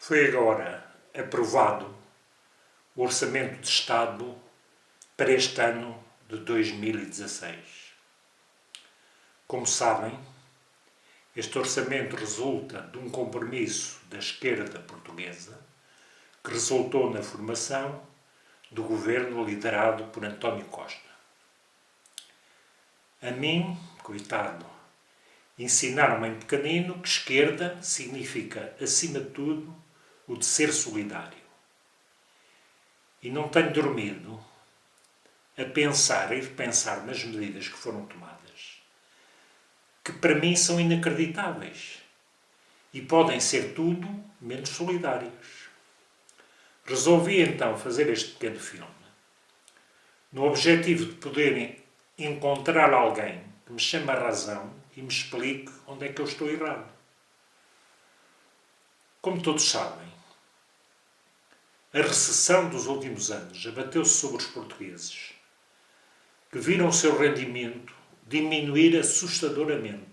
Foi agora aprovado o Orçamento de Estado para este ano de 2016. Como sabem, este orçamento resulta de um compromisso da esquerda portuguesa que resultou na formação do governo liderado por António Costa. A mim, coitado, ensinaram-me em pequenino que esquerda significa, acima de tudo, o de ser solidário. E não tenho dormido a pensar e repensar nas medidas que foram tomadas, que para mim são inacreditáveis e podem ser tudo menos solidários. Resolvi então fazer este pequeno filme, no objetivo de poder encontrar alguém que me chame à razão e me explique onde é que eu estou errado. Como todos sabem, a recessão dos últimos anos abateu-se sobre os portugueses, que viram o seu rendimento diminuir assustadoramente.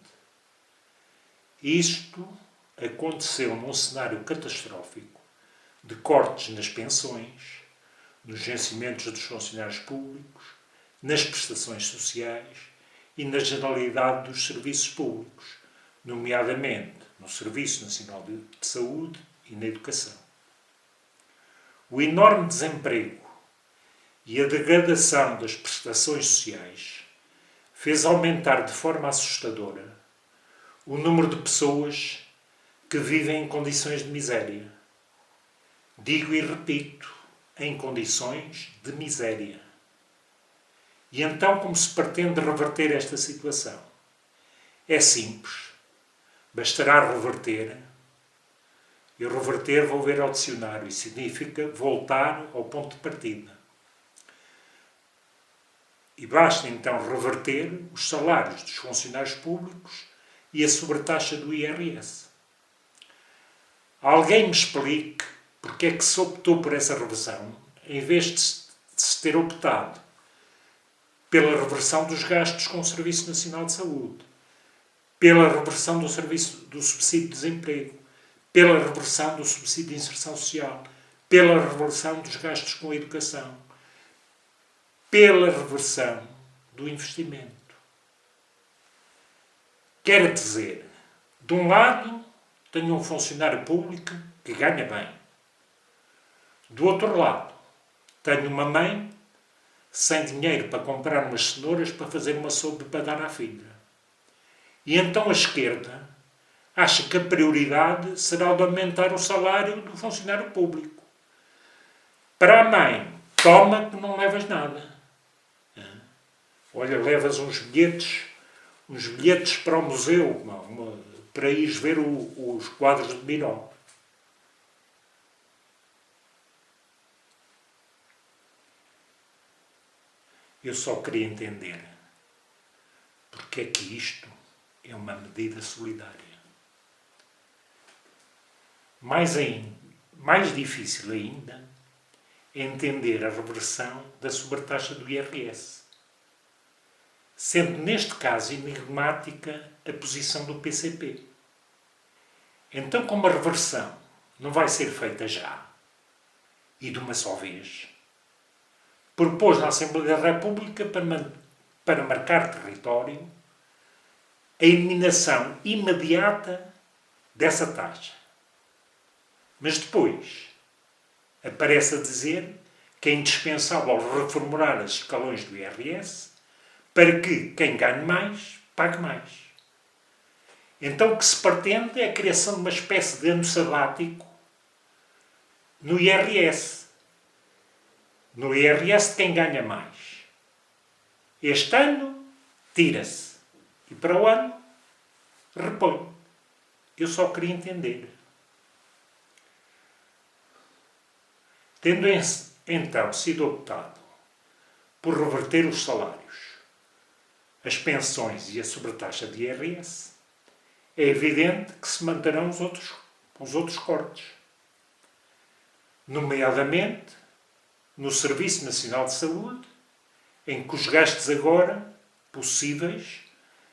Isto aconteceu num cenário catastrófico de cortes nas pensões, nos vencimentos dos funcionários públicos, nas prestações sociais e na generalidade dos serviços públicos, nomeadamente no Serviço Nacional de Saúde e na educação. O enorme desemprego e a degradação das prestações sociais fez aumentar de forma assustadora o número de pessoas que vivem em condições de miséria. Digo e repito, em condições de miséria. E então, como se pretende reverter esta situação? É simples. Bastará reverter. E reverter, vou ver ao dicionário, e significa voltar ao ponto de partida. E basta então reverter os salários dos funcionários públicos e a sobretaxa do IRS. Alguém me explique porque é que se optou por essa reversão, em vez de se ter optado pela reversão dos gastos com o Serviço Nacional de Saúde, pela reversão do subsídio de desemprego, pela reversão do subsídio de inserção social, pela reversão dos gastos com a educação, pela reversão do investimento. Quer dizer, de um lado, tenho um funcionário público que ganha bem. Do outro lado, tenho uma mãe sem dinheiro para comprar umas cenouras para fazer uma sopa para dar à filha. E então a esquerda acha que a prioridade será o de aumentar o salário do funcionário público. Para a mãe, toma que não levas nada. Olha, levas uns bilhetes para o museu, para ires ver os quadros de Miró. Eu só queria entender porque é que isto é uma medida solidária. Mais difícil ainda é entender a reversão da sobretaxa do IRS, sendo neste caso enigmática a posição do PCP. Então, como a reversão não vai ser feita já, e de uma só vez, propôs na Assembleia da República para marcar território a eliminação imediata dessa taxa. Mas depois aparece a dizer que é indispensável reformular os escalões do IRS para que quem ganhe mais, pague mais. Então o que se pretende é a criação de uma espécie de ano sabático no IRS. No IRS de quem ganha mais. Este ano, tira-se. E para o ano, repõe. Eu só queria entender. Tendo então sido optado por reverter os salários, as pensões e a sobretaxa de IRS, é evidente que se manterão os outros cortes. Nomeadamente, no Serviço Nacional de Saúde, em que os gastos agora possíveis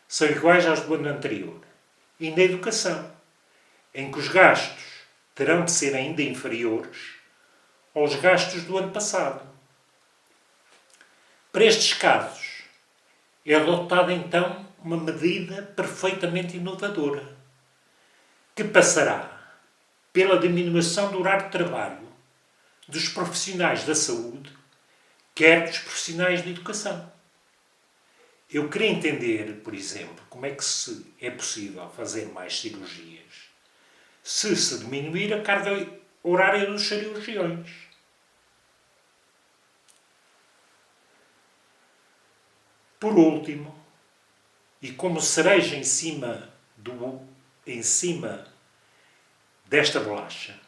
são iguais aos do ano anterior. E na educação, em que os gastos terão de ser ainda inferiores aos gastos do ano passado. Para estes casos, é adotada então uma medida perfeitamente inovadora, que passará pela diminuição do horário de trabalho dos profissionais da saúde, quer dos profissionais da educação. Eu queria entender, por exemplo, como é que é possível fazer mais cirurgias se diminuir a carga horária dos cirurgiões. Por último, e como cereja em cima desta bolacha,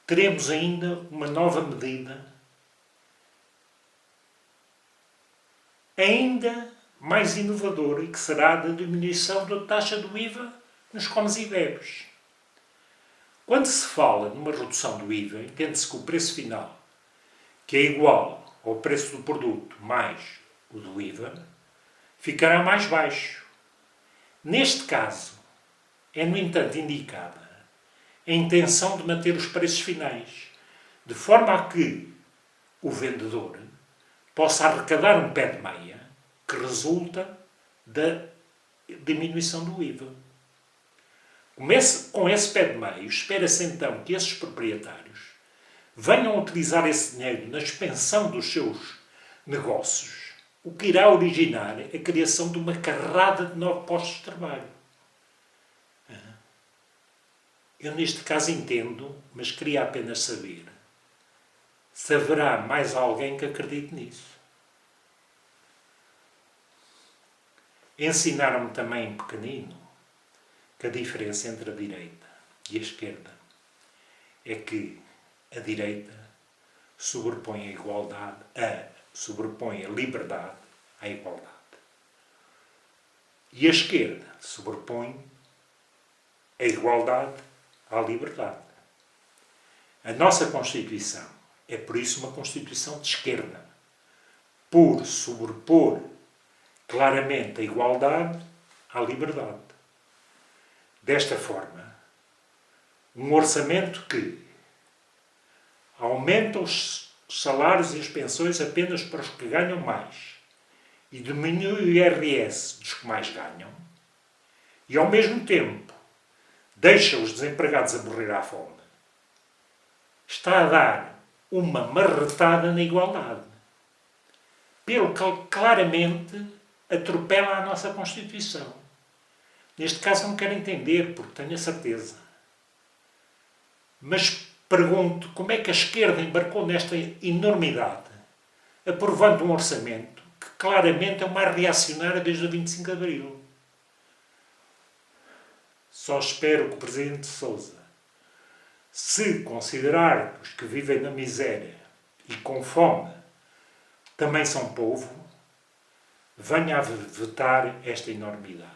teremos ainda uma nova medida ainda mais inovadora e que será a da diminuição da taxa do IVA nos comes e bebes. Quando se fala numa redução do IVA, entende-se que o preço final, que é igual ao preço do produto mais o do IVA, ficará mais baixo. Neste caso, é, no entanto, indicada a intenção de manter os preços finais, de forma a que o vendedor possa arrecadar um pé de meia que resulta da diminuição do IVA. Com esse pé de meio, espera-se então que esses proprietários venham a utilizar esse dinheiro na expansão dos seus negócios, o que irá originar a criação de uma carrada de novos postos de trabalho. Eu neste caso entendo, mas queria apenas saber se haverá mais alguém que acredite nisso. Ensinaram-me também em pequenino que a diferença entre a direita e a esquerda é que a direita sobrepõe a liberdade à igualdade. E a esquerda sobrepõe a igualdade à liberdade. A nossa Constituição é, por isso, uma Constituição de esquerda, por sobrepor claramente a igualdade à liberdade. Desta forma, um orçamento que aumenta os salários e as pensões apenas para os que ganham mais e diminui o IRS dos que mais ganham e, ao mesmo tempo, deixa os desempregados a morrer à fome, está a dar uma marretada na igualdade, pelo que claramente atropela a nossa Constituição. Neste caso não quero entender, porque tenho a certeza. Mas pergunto como é que a esquerda embarcou nesta enormidade, aprovando um orçamento que claramente é o mais reacionário desde o 25 de Abril. Só espero que o Presidente Sousa, se considerar que os que vivem na miséria e com fome também são povo, venha a vetar esta enormidade.